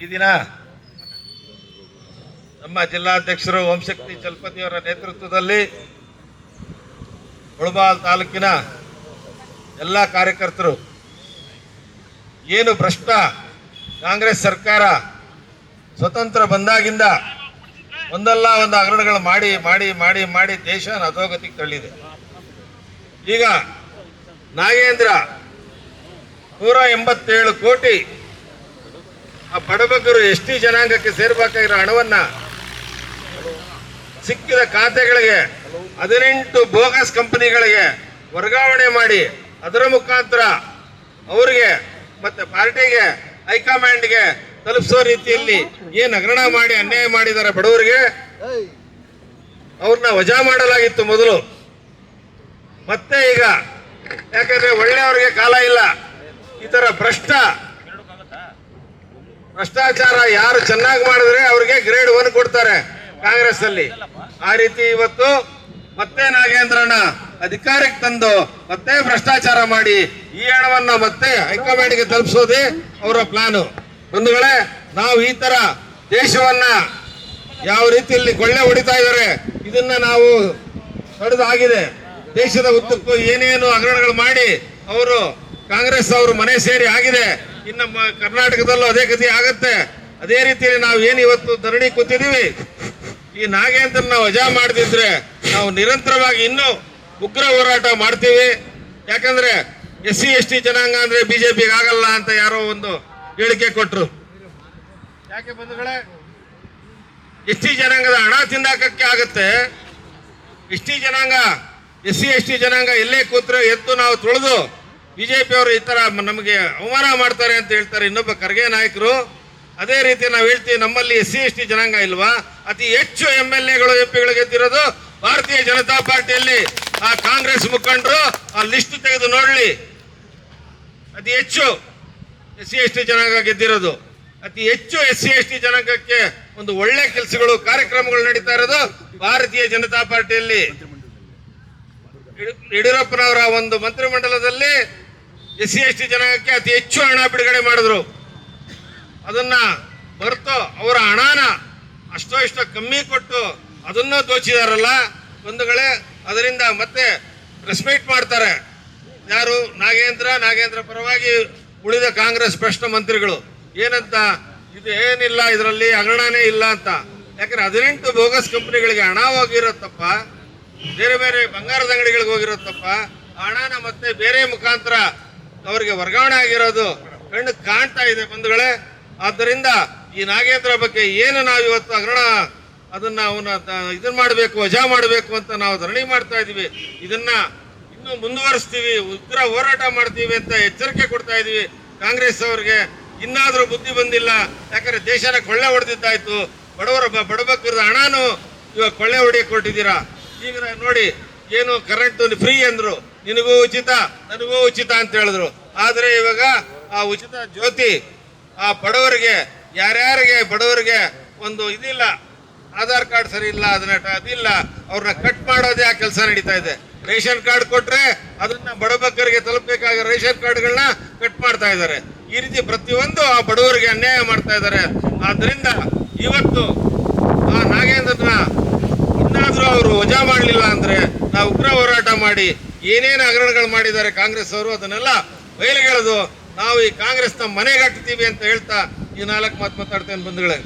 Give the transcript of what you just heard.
ಈ ದಿನ ನಮ್ಮ ಜಿಲ್ಲಾಧ್ಯಕ್ಷರು ಓಂಶಕ್ತಿ ಚಲಪತಿಯವರ ನೇತೃತ್ವದಲ್ಲಿ ಮುಳಬಾಗಿಲು ತಾಲೂಕಿನ ಎಲ್ಲ ಕಾರ್ಯಕರ್ತರು ಏನು ಭ್ರಷ್ಟ ಕಾಂಗ್ರೆಸ್ ಸರ್ಕಾರ ಸ್ವತಂತ್ರ ಬಂದಾಗಿಂದ ಒಂದಲ್ಲ ಒಂದು ಹಗರಣಗಳು ಮಾಡಿ ಮಾಡಿ ಮಾಡಿ ಮಾಡಿ ದೇಶ ಅಧೋಗತಿಗೆ ತಳ್ಳಿದೆ. ಈಗ ನಾಗೇಂದ್ರ 187 ಕೋಟಿ ಆ ಬಡಬಗ್ಗರು ಎಸ್ ಟಿ ಜನಾಂಗಕ್ಕೆ ಸೇರ್ಬೇಕಾಗಿರೋ ಹಣವನ್ನ ಸಿಕ್ಕಿದ ಖಾತೆಗಳಿಗೆ 18 ಬೋಗಸ್ ಕಂಪನಿಗಳಿಗೆ ವರ್ಗಾವಣೆ ಮಾಡಿ ಅದರ ಮುಖಾಂತರ ಅವರಿಗೆ ಮತ್ತೆ ಪಾರ್ಟಿಗೆ ಹೈಕಮಾಂಡ್ಗೆ ತಲುಪಿಸೋ ರೀತಿಯಲ್ಲಿ ಏನು ಹಗರಣ ಮಾಡಿ ಅನ್ಯಾಯ ಮಾಡಿದ್ದಾರೆ ಬಡವರಿಗೆ, ಅವ್ರನ್ನ ವಜಾ ಮಾಡಲಾಗಿತ್ತು ಮೊದಲು. ಮತ್ತೆ ಈಗ ಯಾಕಂದ್ರೆ ಒಳ್ಳೆಯವರಿಗೆ ಕಾಲ ಇಲ್ಲ, ಈ ತರ ಭ್ರಷ್ಟಾಚಾರ ಯಾರು ಚೆನ್ನಾಗಿ ಮಾಡಿದ್ರೆ ಅವ್ರಿಗೆ ಗ್ರೇಡ್ 1 ಕೊಡ್ತಾರೆ ಕಾಂಗ್ರೆಸ್ ಅಲ್ಲಿ. ಆ ರೀತಿ ಇವತ್ತು ಮತ್ತೆ ನಾಗೇಂದ್ರನ ಅಧಿಕಾರಕ್ಕೆ ತಂದು ಮತ್ತೆ ಭ್ರಷ್ಟಾಚಾರ ಮಾಡಿ ಈ ಹಣವನ್ನ ಮತ್ತೆ ಹೈಕಮಾಂಡ್ಗೆ ತಲುಪಿಸೋದೇ ಅವರ ಪ್ಲಾನು. ಬಂಧುಗಳೇ, ನಾವು ಈ ತರ ದೇಶವನ್ನ ಯಾವ ರೀತಿಯಲ್ಲಿ ಕೊಳ್ಳೆ ಹೊಡಿತಾ ಇದ್ದಾರೆ ಇದನ್ನ ನಾವು ತಡೆದಾಗಿದೆ. ದೇಶದ ಉದ್ದಕ್ಕೂ ಏನೇನು ಹಗರಣಗಳು ಮಾಡಿ ಅವರು ಕಾಂಗ್ರೆಸ್ ಅವರು ಮನೆ ಸೇರಿ ಆಗಿದೆ. ಇನ್ನು ಕರ್ನಾಟಕದಲ್ಲೂ ಅದೇ ಗತಿ ಆಗತ್ತೆ. ಅದೇ ರೀತಿಯಲ್ಲಿ ನಾವು ಏನು ಇವತ್ತು ಧರಣಿ ಕೂತಿದೀವಿ, ಈ ನಾಗೇಂದ್ರನ ವಜಾ ಮಾಡದಿದ್ರೆ ನಾವು ನಿರಂತರವಾಗಿ ಇನ್ನೂ ಉಗ್ರ ಹೋರಾಟ ಮಾಡ್ತೀವಿ. ಯಾಕಂದ್ರೆ SC ST ಜನಾಂಗ ಅಂದ್ರೆ ಬಿಜೆಪಿಗೆ ಆಗಲ್ಲ ಅಂತ ಯಾರೋ ಒಂದು ಹೇಳಿಕೆ ಕೊಟ್ರು. ಯಾಕೆ ಬಂಧುಗಳೇ, ST ಜನಾಂಗದ ಹಣ ತಿಂದಾಕಕ್ಕೆ ಆಗತ್ತೆ. ST ಜನಾಂಗ SC ST ಜನಾಂಗ ಎಲ್ಲೇ ಕೂತ್ರೆ ಎದ್ದು ನಾವು ತುಳಿದು ಬಿಜೆಪಿ ಅವರು ಈ ತರ ನಮಗೆ ಅವಮಾನ ಮಾಡ್ತಾರೆ ಅಂತ ಹೇಳ್ತಾರೆ ಇನ್ನೊಬ್ಬ ಖರ್ಗೆ ನಾಯಕರು. ಅದೇ ರೀತಿ ನಾವು ಹೇಳ್ತೀವಿ, ನಮ್ಮಲ್ಲಿ SC ST ಜನಾಂಗ ಇಲ್ವಾ? ಅತಿ ಹೆಚ್ಚು MLAಗಳು MP ಗಳು ಗೆದ್ದಿರೋದು ಭಾರತೀಯ ಜನತಾ ಪಾರ್ಟಿಯಲ್ಲಿ. ಆ ಕಾಂಗ್ರೆಸ್ ಮುಖಂಡರು ಆ ಲಿಸ್ಟ್ ತೆಗೆದು ನೋಡ್ಲಿ, ಅತಿ ಹೆಚ್ಚು SC ST ಜನಾಂಗ ಗೆದ್ದಿರೋದು. ಅತಿ ಹೆಚ್ಚು SC ST ಜನಾಂಗಕ್ಕೆ ಒಂದು ಒಳ್ಳೆ ಕೆಲಸಗಳು ಕಾರ್ಯಕ್ರಮಗಳು ನಡೀತಾ ಇರೋದು ಭಾರತೀಯ ಜನತಾ ಪಾರ್ಟಿಯಲ್ಲಿ. ಯಡಿಯೂರಪ್ಪನವರ ಒಂದು ಮಂತ್ರಿಮಂಡಲದಲ್ಲಿ SC ST ಜನಾಂಗಕ್ಕೆ ಅತಿ ಹೆಚ್ಚು ಹಣ ಬಿಡುಗಡೆ ಮಾಡಿದ್ರು. ಅದನ್ನ ಹೊರತು ಅವರ ಹಣನ ಅಷ್ಟೋ ಇಷ್ಟೋ ಕಮ್ಮಿ ಕೊಟ್ಟು ಅದನ್ನ ದೋಚಿದಾರಲ್ಲ ಬಂಧುಗಳೇ. ಅದರಿಂದ ಮತ್ತೆ ಪ್ರೆಸ್ ಮೀಟ್ ಮಾಡ್ತಾರೆ ಯಾರು, ನಾಗೇಂದ್ರ ಪರವಾಗಿ ಉಳಿದ ಕಾಂಗ್ರೆಸ್ ಭ್ರಷ್ಟ ಮಂತ್ರಿಗಳು ಏನಂತ, ಇದು ಏನಿಲ್ಲ ಇದರಲ್ಲಿ ಹಗರಣನೇ ಇಲ್ಲ ಅಂತ. ಯಾಕಂದ್ರೆ 18 ಬೋಗಸ್ ಕಂಪನಿಗಳಿಗೆ ಹಣ ಹೋಗಿರತ್ತಪ್ಪ, ಬೇರೆ ಬೇರೆ ಬಂಗಾರದ ಅಂಗಡಿಗಳಿಗೆ ಹೋಗಿರತ್ತಪ್ಪ. ಆ ಹಣನ ಮತ್ತೆ ಬೇರೆ ಮುಖಾಂತರ ಅವರಿಗೆ ವರ್ಗಾವಣೆ ಆಗಿರೋದು ಕಣ್ಣು ಕಾಣ್ತಾ ಇದೆ ಬಂಧುಗಳೇ. ಆದ್ದರಿಂದ ಈ ನಾಗೇಂದ್ರ ಬಗ್ಗೆ ಏನು ನಾವು ಇವತ್ತು ಹಗರಣ ಅದನ್ನ ಇದನ್ನ ಮಾಡಬೇಕು, ವಜಾ ಮಾಡಬೇಕು ಅಂತ ನಾವು ಧರಣಿ ಮಾಡ್ತಾ ಇದೀವಿ. ಇದನ್ನ ಇನ್ನೂ ಮುಂದುವರಿಸ್ತೀವಿ, ಉಗ್ರ ಹೋರಾಟ ಮಾಡ್ತೀವಿ ಅಂತ ಎಚ್ಚರಿಕೆ ಕೊಡ್ತಾ ಇದೀವಿ ಕಾಂಗ್ರೆಸ್ ಅವರಿಗೆ. ಇನ್ನಾದ್ರೂ ಬುದ್ಧಿ ಬಂದಿಲ್ಲ, ಯಾಕಂದ್ರೆ ದೇಶನ ಕೊಳ್ಳೆ ಹೊಡೆದಿದ್ದಾಯ್ತು. ಬಡಬಗ್ಗರದ ಹಣನು ಇವಾಗ ಕೊಳ್ಳೆ ಹೊಡೆಯಕ್ಕೆ ಕೊಟ್ಟಿದ್ದೀರಾ. ಈಗ ನೋಡಿ, ಏನು ಕರೆಂಟ್ ಫ್ರೀ ಅಂದ್ರು, ನಿನಗೂ ಉಚಿತ ನನಗೂ ಉಚಿತ ಅಂತ ಹೇಳಿದ್ರು. ಆದ್ರೆ ಇವಾಗ ಆ ಉಚಿತ ಜ್ಯೋತಿ ಆ ಬಡವರಿಗೆ ಯಾರ್ಯಾರಿಗೆ ಬಡವರಿಗೆ ಒಂದು ಇದಿಲ್ಲ, ಆಧಾರ್ ಕಾರ್ಡ್ ಸರಿ ಇಲ್ಲ, ಅದಿಲ್ಲ, ಅವ್ರನ್ನ ಕಟ್ ಮಾಡೋದೇ ಆ ಕೆಲಸ ನಡೀತಾ ಇದೆ. ರೇಷನ್ ಕಾರ್ಡ್ ಕೊಟ್ರೆ ಅದನ್ನ ಬಡಬಗ್ಗರಿಗೆ ತಲುಪಬೇಕಾಗಿರೋ ರೇಷನ್ ಕಾರ್ಡ್ಗಳನ್ನ ಕಟ್ ಮಾಡ್ತಾ ಇದ್ದಾರೆ. ಈ ರೀತಿ ಪ್ರತಿಯೊಂದು ಆ ಬಡವರಿಗೆ ಅನ್ಯಾಯ ಮಾಡ್ತಾ ಇದ್ದಾರೆ. ಆದ್ರಿಂದ ಇವತ್ತು ಆ ನಾಗೇಂದ್ರನ ಇನ್ನಾದ್ರೂ ಅವರು ವಜಾ ಮಾಡಲಿಲ್ಲ ಅಂದ್ರೆ ನಾವು ಉಗ್ರ ಹೋರಾಟ ಮಾಡಿ ಏನೇನು ಹಗರಣಗಳು ಮಾಡಿದ್ದಾರೆ ಕಾಂಗ್ರೆಸ್ ಅವರು ಅದನ್ನೆಲ್ಲ ಬಯಲಿಗೆಳೆದು ನಾವು ಈ ಕಾಂಗ್ರೆಸ್ನ ಮನೆಗಟ್ತೀವಿ ಅಂತ ಹೇಳ್ತಾ ಈ 4 ಮಾತು ಮಾತಾಡ್ತೇನೆ ಬಂಧುಗಳೇ.